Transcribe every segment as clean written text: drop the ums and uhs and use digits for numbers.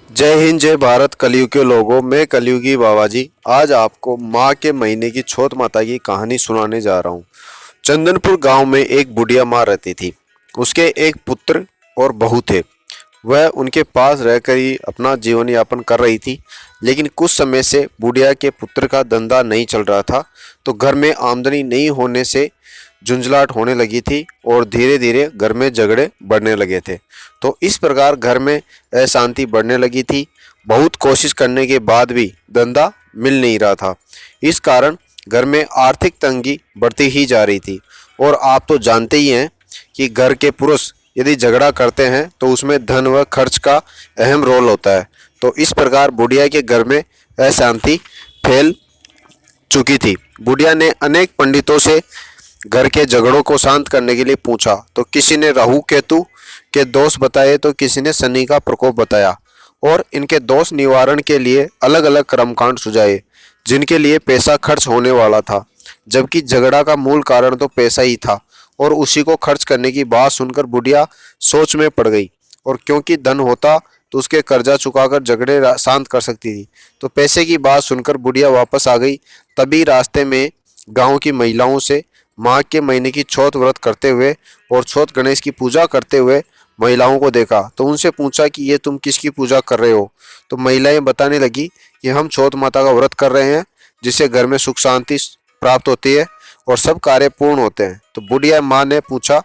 जय हिंद जय भारत कलयुग के लोगों। मैं कलयुगी बाबा जी आज आपको माँ के महीने की छठ माता की कहानी सुनाने जा रहा हूँ। चंदनपुर गांव में एक बुढ़िया माँ रहती थी। उसके एक पुत्र और बहू थे। वह उनके पास रहकर ही अपना जीवन यापन कर रही थी। लेकिन कुछ समय से बुढ़िया के पुत्र का धंधा नहीं चल रहा था, तो घर में आमदनी नहीं होने से झुंझलाहट होने लगी थी और धीरे धीरे घर में झगड़े बढ़ने लगे थे। तो इस प्रकार घर में अशांति बढ़ने लगी थी। बहुत कोशिश करने के बाद भी धंधा मिल नहीं रहा था। इस कारण घर में आर्थिक तंगी बढ़ती ही जा रही थी। और आप तो जानते ही हैं कि घर के पुरुष यदि झगड़ा करते हैं तो उसमें धन व खर्च का अहम रोल होता है। तो इस प्रकार बुढ़िया के घर में अशांति फैल चुकी थी। बुढ़िया ने अनेक पंडितों से घर के झगड़ों को शांत करने के लिए पूछा, तो किसी ने राहु केतु के दोष बताए, तो किसी ने शनि का प्रकोप बताया और इनके दोष निवारण के लिए अलग अलग कर्मकांड सुझाए, जिनके लिए पैसा खर्च होने वाला था। जबकि झगड़ा का मूल कारण तो पैसा ही था और उसी को खर्च करने की बात सुनकर बुढ़िया सोच में पड़ गई। और क्योंकि धन होता तो उसके कर्जा चुकाकर झगड़े शांत कर सकती थी, तो पैसे की बात सुनकर बुढ़िया वापस आ गई। तभी रास्ते में गांव की महिलाओं से माघ के महीने की छठ व्रत करते हुए और छठ गणेश की पूजा करते हुए महिलाओं को देखा। तो उनसे पूछा कि ये तुम किसकी पूजा कर रहे हो। तो महिलाएं बताने लगी कि हम छठ माता का व्रत कर रहे हैं, जिससे घर में सुख शांति प्राप्त होती है और सब कार्य पूर्ण होते हैं। तो बुढ़िया माँ ने पूछा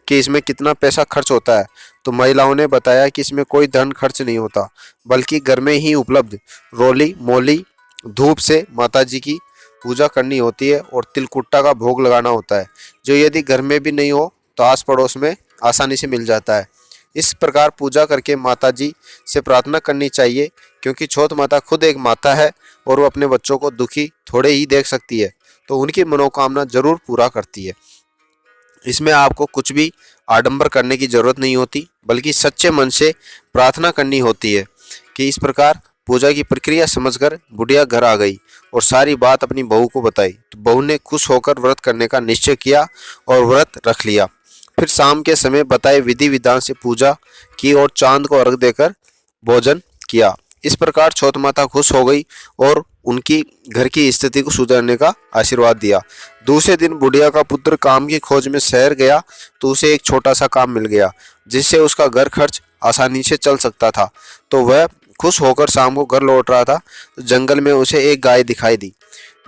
कि इसमें कितना पैसा खर्च होता है। तो महिलाओं ने बताया कि इसमें कोई धन खर्च नहीं होता, बल्कि घर में ही उपलब्ध रोली मोली धूप से माता जी की पूजा करनी होती है और तिलकुट्टा का भोग लगाना होता है, जो यदि घर में भी नहीं हो तो आस पड़ोस में आसानी से मिल जाता है। इस प्रकार पूजा करके माता जी से प्रार्थना करनी चाहिए, क्योंकि छठ माता खुद एक माता है और वो अपने बच्चों को दुखी थोड़े ही देख सकती है, तो उनकी मनोकामना जरूर पूरा करती है। इसमें आपको कुछ भी आडंबर करने की जरूरत नहीं होती, बल्कि सच्चे मन से प्रार्थना करनी होती है। कि इस प्रकार पूजा की प्रक्रिया समझकर बुढ़िया घर आ गई और सारी बात अपनी बहू को बताई। तो बहू ने खुश होकर व्रत करने का निश्चय किया और व्रत रख लिया। फिर शाम के समय बताए विधि विधान से पूजा की और चांद को अर्घ देकर भोजन किया। इस प्रकार छठ माता खुश हो गई और उनकी घर की स्थिति को सुधारने का आशीर्वाद दिया। दूसरे दिन बुढ़िया का पुत्र काम की खोज में शहर गया, तो उसे एक छोटा सा काम मिल गया, जिससे उसका घर खर्च आसानी से चल सकता था। तो वह खुश होकर शाम को घर लौट रहा था, तो जंगल में उसे एक गाय दिखाई दी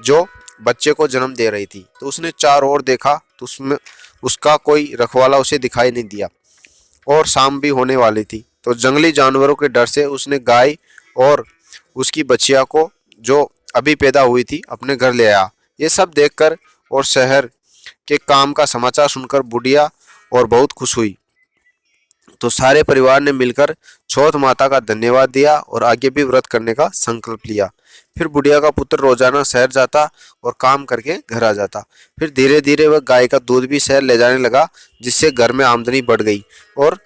जो बच्चे को जन्म दे रही थी। तो उसने चारों ओर देखा, तो उसमें उसका कोई रखवाला उसे दिखाई नहीं दिया और शाम भी होने वाली थी। तो जंगली जानवरों के डर से उसने गाय और उसकी बच्चिया को, जो अभी पैदा हुई थी, अपने घर ले आया। ये सब देखकर और शहर के काम का समाचार सुनकर बुढ़िया और बहुत खुश हुई। तो सारे परिवार ने मिलकर छठ माता का धन्यवाद दिया और आगे भी व्रत करने का संकल्प लिया। फिर बुढ़िया का पुत्र रोजाना शहर जाता और काम करके घर आ जाता। फिर धीरे धीरे वह गाय का दूध भी शहर ले जाने लगा, जिससे घर में आमदनी बढ़ गई और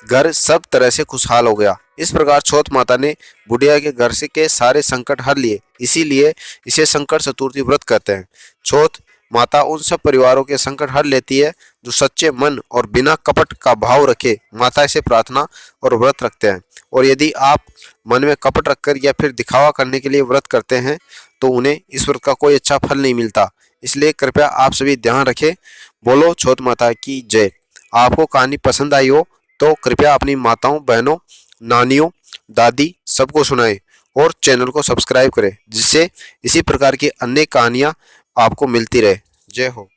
घर सब तरह से खुशहाल हो गया। इस प्रकार छठ माता ने बुढ़िया के घर से के सारे संकट हर लिए, इसीलिए इसे संकट चतुर्थी व्रत कहते हैं। छठ माता उन सब परिवारों के संकट हर लेती है जो सच्चे मन और बिना कपट का भाव रखे माता से प्रार्थना और व्रत रखते हैं। और यदि आप मन में कपट रखकर या फिर दिखावा करने के लिए व्रत करते हैं, तो उन्हें इस व्रत का कोई अच्छा फल नहीं मिलता। इसलिए कृपया आप सभी ध्यान रखें। बोलो छठ माता की जय। आपको कहानी पसंद आई हो तो कृपया अपनी माताओं, बहनों, नानियों, दादी सबको सुनाएं और चैनल को सब्सक्राइब करें, जिससे इसी प्रकार की अन्य कहानियाँ आपको मिलती रहे। जय हो।